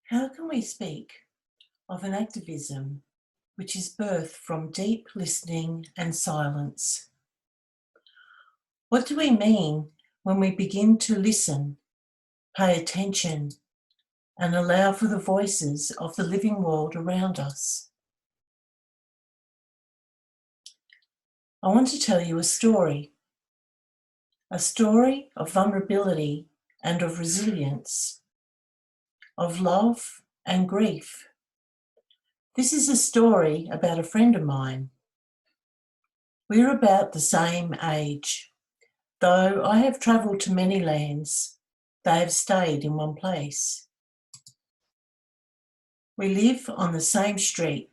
How can we speak of an activism which is birthed from deep listening and silence? What do we mean when we begin to listen, pay attention, and allow for the voices of the living world around us? I want to tell you a story of vulnerability and of resilience, of love and grief. This is a story about a friend of mine. We're about the same age. Though I have travelled to many lands, they have stayed in one place. We live on the same street.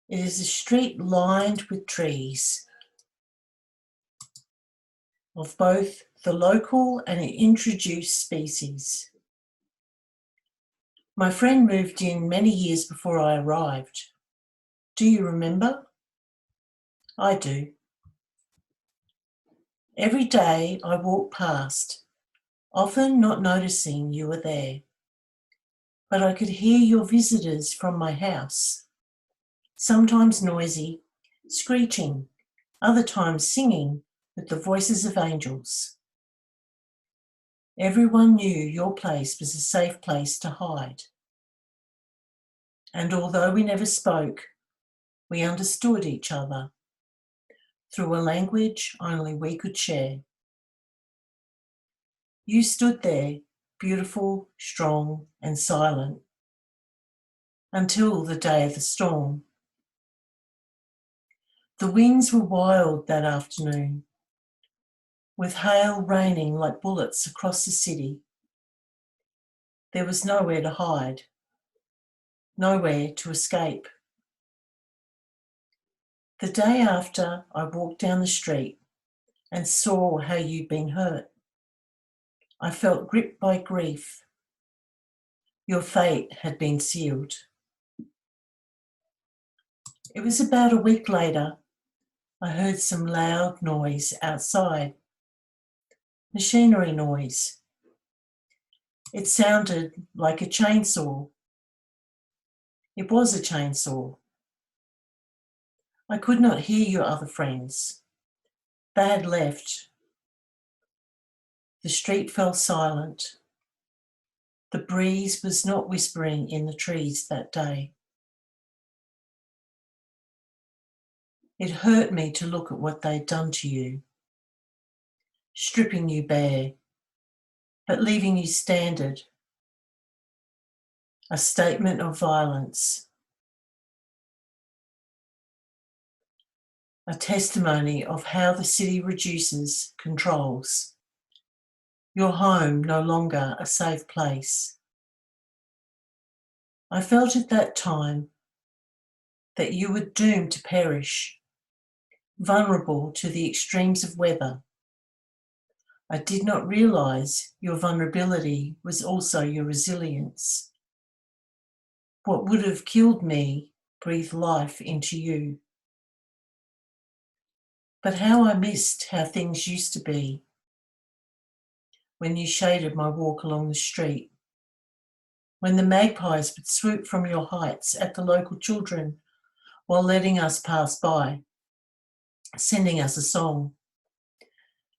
It is a street lined with trees of both the local and introduced species. My friend moved in many years before I arrived. Do you remember? I do. Every day I walk past, often not noticing you were there, but I could hear your visitors from my house, sometimes noisy, screeching, other times singing with the voices of angels. Everyone knew your place was a safe place to hide. And although we never spoke, we understood each other through a language only we could share. You stood there, beautiful, strong, and silent, until the day of the storm. The winds were wild that afternoon, with hail raining like bullets across the city. There was nowhere to hide, nowhere to escape. The day after, I walked down the street and saw how you'd been hurt. I felt gripped by grief. Your fate had been sealed. It was about a week later, I heard some loud noise outside. Machinery noise. It sounded like a chainsaw. It was a chainsaw. I could not hear your other friends. They had left. The street fell silent. The breeze was not whispering in the trees that day. It hurt me to look at what they'd done to you, stripping you bare, but leaving you stranded. A statement of violence. A testimony of how the city reduces, controls. Your home no longer a safe place. I felt at that time that you were doomed to perish, vulnerable to the extremes of weather. I did not realise your vulnerability was also your resilience. What would have killed me breathed life into you. But how I missed how things used to be when you shaded my walk along the street, when the magpies would swoop from your heights at the local children while letting us pass by, sending us a song,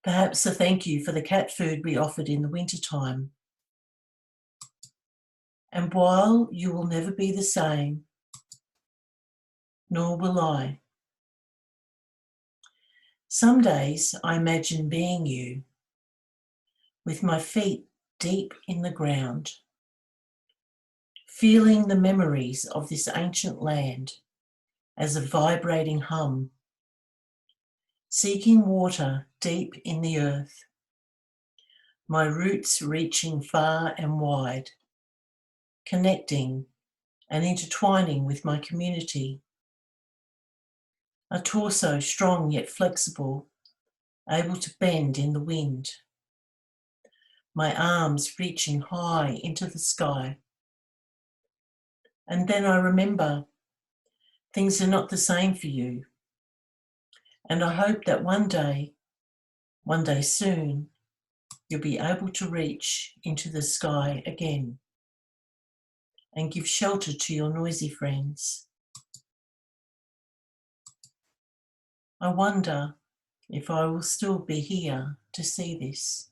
perhaps a thank you for the cat food we offered in the winter time. And while you will never be the same, nor will I, some days I imagine being you, with my feet deep in the ground, feeling the memories of this ancient land as a vibrating hum, seeking water deep in the earth, my roots reaching far and wide, connecting and intertwining with my community. A torso strong yet flexible, able to bend in the wind. My arms reaching high into the sky. And then I remember things are not the same for you. And I hope that one day soon, you'll be able to reach into the sky again and give shelter to your noisy friends. I wonder if I will still be here to see this.